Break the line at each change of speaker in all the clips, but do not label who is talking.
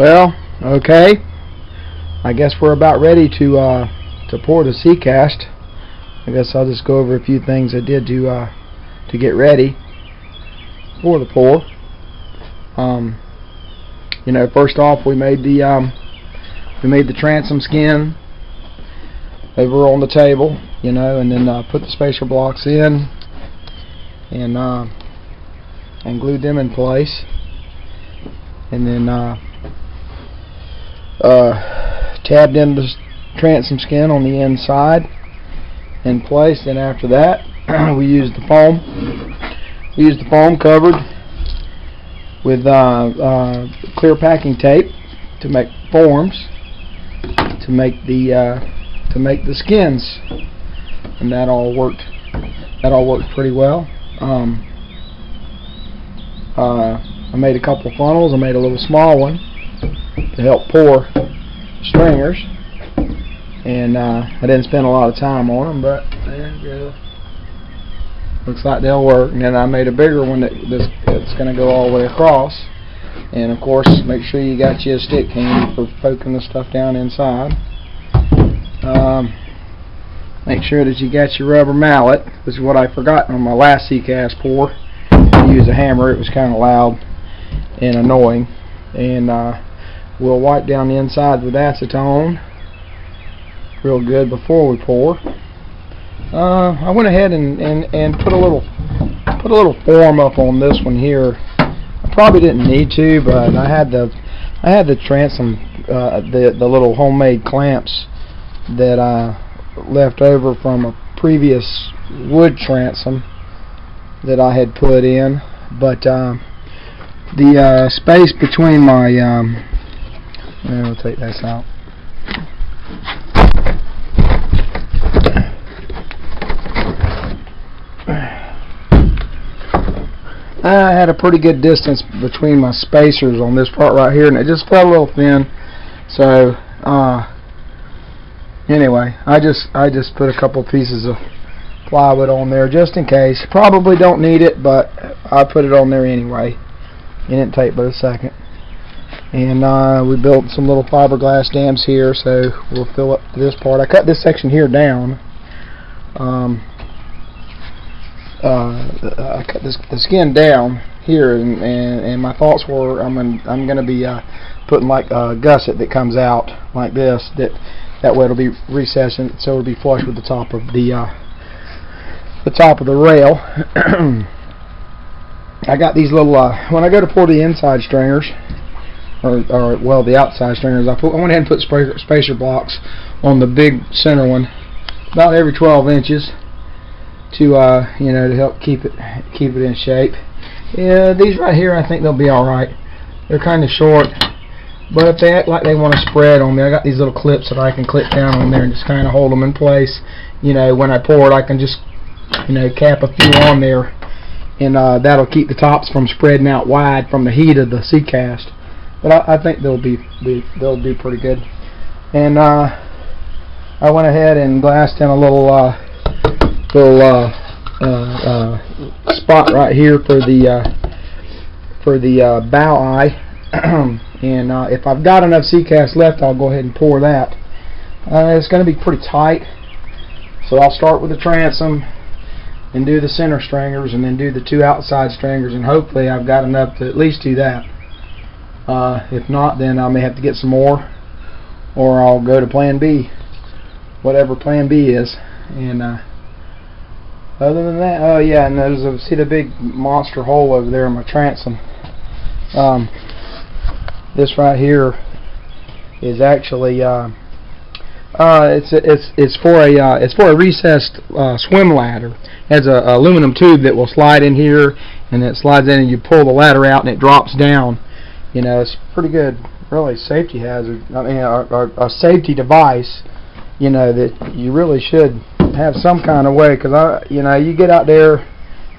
Well, okay. I guess we're about ready to pour the seacast. I guess I'll just go over a few things I did to get ready for the pour. You know, first off, we made the transom skin over on the table, you know, and then put the spacer blocks in and glued them in place, and then tabbed in the transom skin on the inside in place. Then after that, we used the foam. We used the foam covered with clear packing tape to make forms to make the skins, and that all worked pretty well. I made a couple funnels. I made a little small one to help pour stringers, and I didn't spend a lot of time on them, but there you go. Looks like they'll work. And then I made a bigger one that's going to go all the way across. And of course, make sure you got your stick handy for poking the stuff down inside. Make sure that you got your rubber mallet, which is what I forgot on my last seacast pour. I used a hammer. It was kind of loud and annoying. And we'll wipe down the inside with acetone real good before we pour. I went ahead and put a little form up on this one here. I probably didn't need to, but I had the transom, the little homemade clamps that I left over from a previous wood transom that I had put in. But the space between my I'll take this out. I had a pretty good distance between my spacers on this part right here, and it just felt a little thin. So anyway, I just put a couple pieces of plywood on there just in case. Probably don't need it, but I put it on there anyway. It didn't take but a second. And we built some little fiberglass dams here, so we'll fill up this part. I cut this section here down. I cut the skin down here, and my thoughts were I'm going to be putting like a gusset that comes out like this. That way it'll be recessed, and so it'll be flush with the top of the rail. I got these little when I go to pour the inside stringers, or well, the outside stringers, I went ahead and put spacer blocks on the big center one about every 12 inches to you know, to help keep it in shape. Yeah, these right here, I think they'll be all right. They're kind of short, but if they act like they want to spread on me, I got these little clips that I can clip down on there and just kind of hold them in place. You know, when I pour it, I can just, you know, cap a few on there, and that'll keep the tops from spreading out wide from the heat of the seacast. But I think they'll do pretty good. And I went ahead and glassed in a little spot right here for the bow eye. And if I've got enough seacast left, I'll go ahead and pour that. It's going to be pretty tight, so I'll start with the transom and do the center stringers, and then do the two outside stringers, and hopefully I've got enough to at least do that. If not, then I may have to get some more, or I'll go to plan B, whatever plan B is. And other than that, oh yeah, and see the big monster hole over there in my transom. This right here is actually it's for a recessed swim ladder. It has a aluminum tube that will slide in here, and it slides in, and you pull the ladder out, and it drops down. You know, it's pretty good, really safety hazard. I mean, a safety device. You know, that you really should have some kind of way, because you know, you get out there,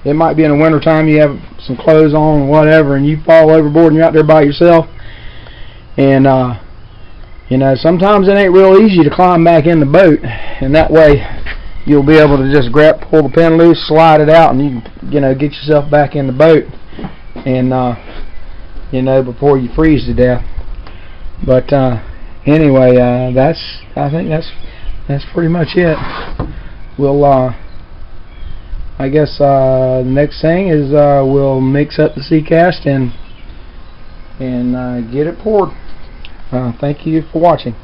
it might be in the winter time, you have some clothes on or whatever, and you fall overboard and you're out there by yourself, and you know, sometimes it ain't real easy to climb back in the boat, and that way you'll be able to just pull the pin loose, slide it out, and you know, get yourself back in the boat, and you know, before you freeze to death. But anyway, I think that's pretty much it. We'll I guess the next thing is we'll mix up the seacast and get it poured. Thank you for watching.